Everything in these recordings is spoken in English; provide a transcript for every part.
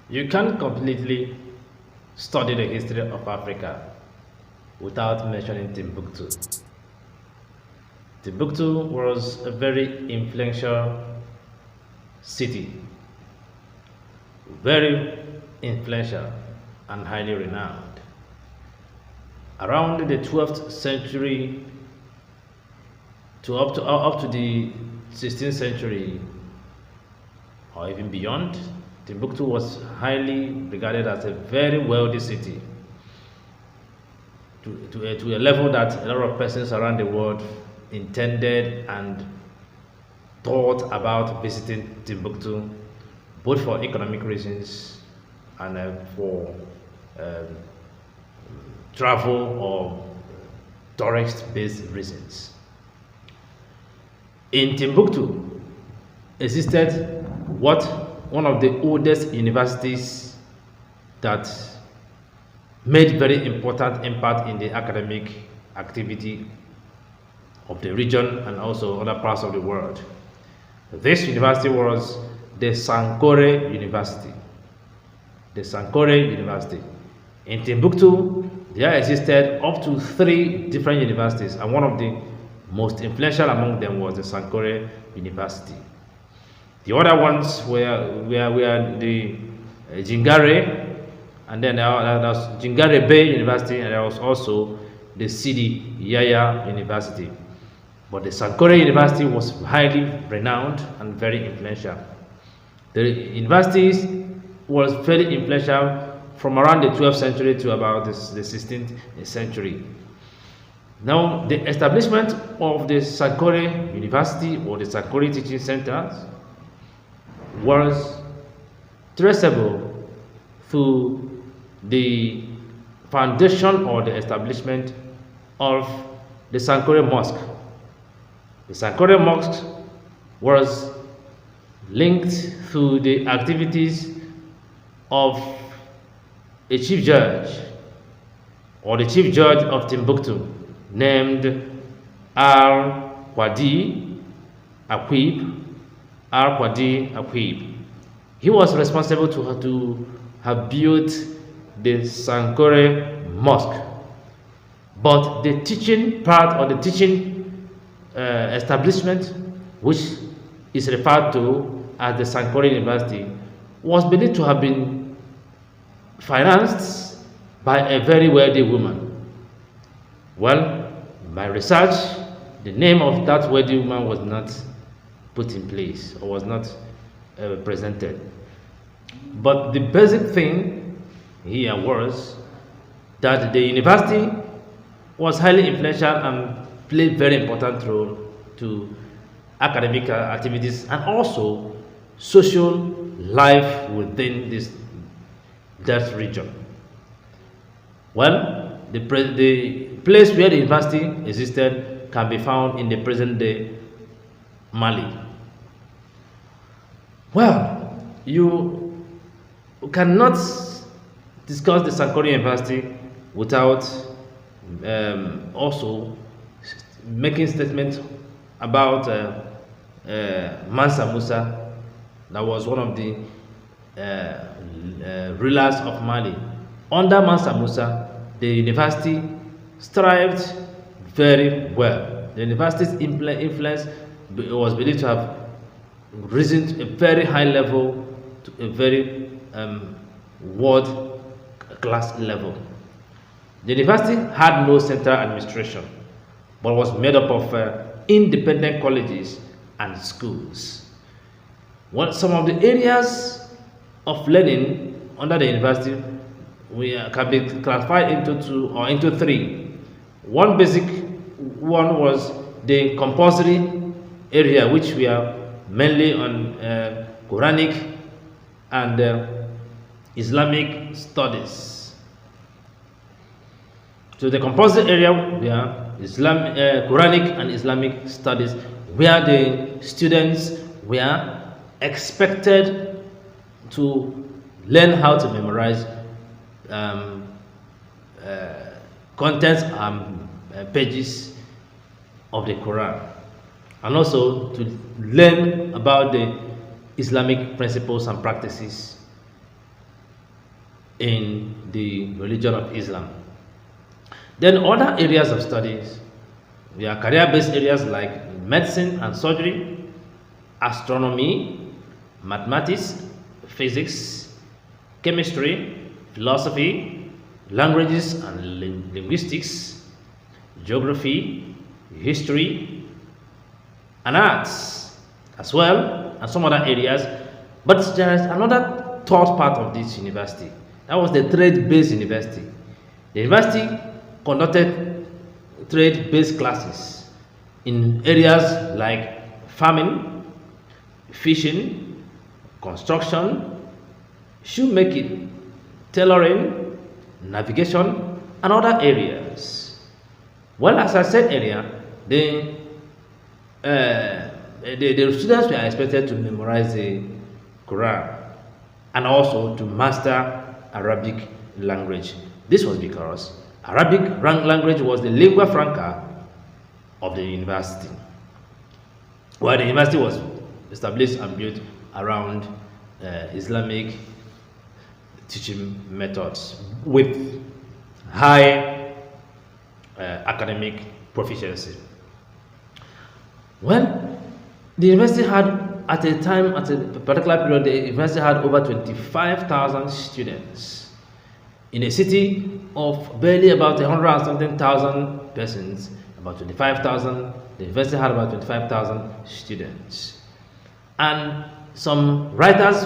You can't completely study the history of Africa without mentioning Timbuktu. Timbuktu was a very influential city, very influential and highly renowned. Around the 12th century to up to the 16th century or even beyond, Timbuktu was highly regarded as a very wealthy city to a level that a lot of persons around the world intended and thought about visiting Timbuktu, both for economic reasons and for um, travel or tourist-based reasons. In Timbuktu existed what one of the oldest universities that made very important impact in the academic activity of the region and also other parts of the world. This university was the Sankore University. The Sankore University. In Timbuktu, there existed up to 3 different universities, and one of the most influential among them was the Sankore University. The other ones were the Djinguereber, and then there was Djinguereber University, and there was also the Sidi Yahya University. But the Sankore University was highly renowned and very influential. The university was very influential from around the 12th century to about the 16th century. Now, the establishment of the Sankore University or the Sankore Teaching Centers was traceable to the foundation or the establishment of the Sankore Mosque. The Sankore Mosque was linked to the activities of a chief judge or the chief judge of Timbuktu named Al-Qadi Aqib. Al-Qadi Aqib. He was responsible to have built the Sankore Mosque. But the teaching part or the teaching establishment, which is referred to as the Sankore University, was believed to have been financed by a very wealthy woman. Well, by research, the name of that wealthy woman was not put in place or was not presented. But the basic thing here was that the university was highly influential and played very important role to academic activities and also social life within that region. Well, the place where the university existed can be found in the present day Mali. Well, you cannot discuss the Sankore University without also making statements about Mansa Musa, that was one of the rulers of Mali. Under Mansa Musa, the university thrived very well. The university's influence was believed to have risen to a very high level, to a very world class level. The university had no central administration, but was made up of independent colleges and schools. Some of the areas of learning under the university can be classified into 3. One basic one was the compulsory area, which we are mainly on Quranic and Islamic studies. So the compulsory area were Quranic and Islamic studies, where the students were expected to learn how to memorize contents and pages of the Quran, and also to learn about the Islamic principles and practices in the religion of Islam. Then other areas of studies, we are career-based areas like medicine and surgery, astronomy, mathematics, physics, chemistry, philosophy, languages and linguistics, geography, history, and arts as well, and some other areas. But there is another third part of this university. That was the trade-based university. The university conducted trade-based classes in areas like farming, fishing, construction, shoemaking, tailoring, navigation, and other areas. Well, as I said earlier, the students were expected to memorize the Quran and also to master Arabic language. This was because Arabic language was the lingua franca of the university, while the university was established and built around Islamic teaching methods with high academic proficiency. Well, the university had at a particular period, the university had over 25,000 students in a city of barely about 100 and something thousand persons. About 25,000. The university had about 25,000 students, and some writers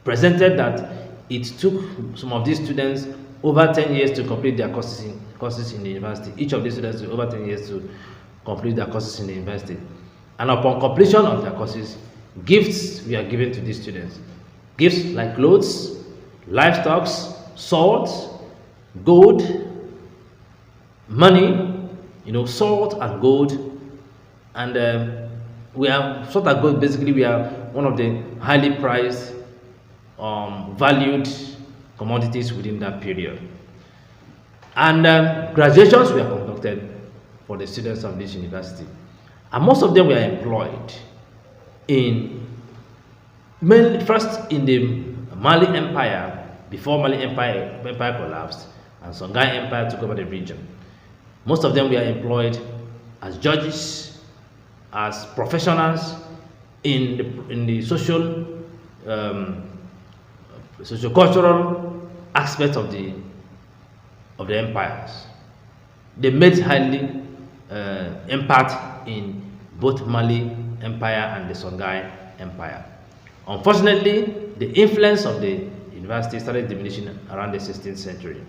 presented that it took some of these students over 10 years to complete their courses in the university. Each of these students took over 10 years to complete their courses in the university. And upon completion of their courses, gifts were given to these students. Gifts like clothes, livestock, salt, gold, money, salt and gold. And we are salt and gold, basically we are one of the highly prized, valued commodities within that period. And graduations were conducted for the students of this university. And most of them were employed first in the Mali Empire, before Mali Empire collapsed and Songhai Empire took over the region. Most of them were employed as judges, as professionals in the socio-cultural aspects of the empires. They made highly impact in both Mali Empire and the Songhai Empire. Unfortunately, the influence of the university started diminishing around the 16th century.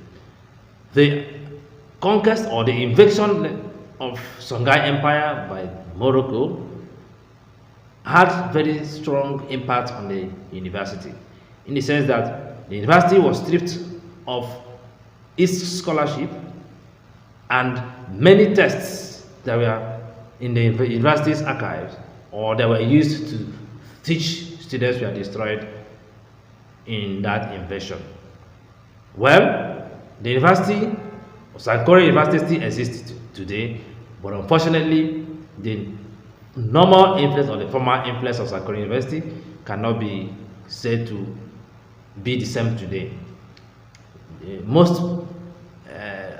The conquest or the invasion of Songhai Empire by Morocco had very strong impact on the university, in the sense that the university was stripped of its scholarship, and many texts that were in the university's archives or that were used to teach students were destroyed in that invasion. Well, the university, Sankore University, still exists today, but unfortunately, the normal influence or the former influence of Sankore University cannot be said to be the same today. Most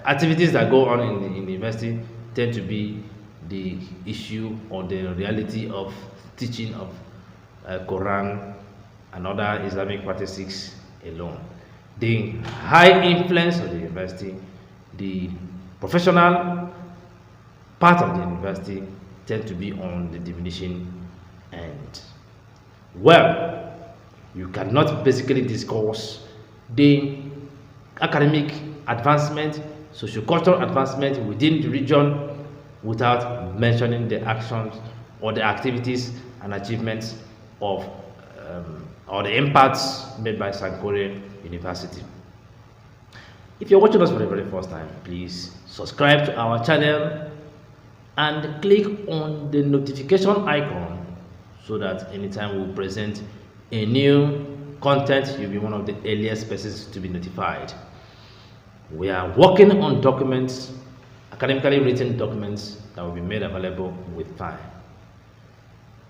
activities that go on in the university tend to be the issue or the reality of teaching of Quran and other Islamic practices alone. The high influence of the university, the professional part of the university, tend to be on the diminishing end. Well, you cannot basically discuss the academic advancement, socio-cultural advancement within the region without mentioning the actions or the activities and achievements of or the impacts made by Sankore University. If you're watching us for the very first time, please subscribe to our channel and click on the notification icon so that anytime we present a new content, you'll be one of the earliest persons to be notified. We are working on documents, academically written documents that will be made available with time.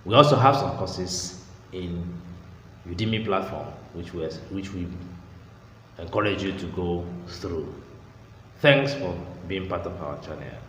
We also have some courses in Udemy platform which we encourage you to go through. Thanks for being part of our channel.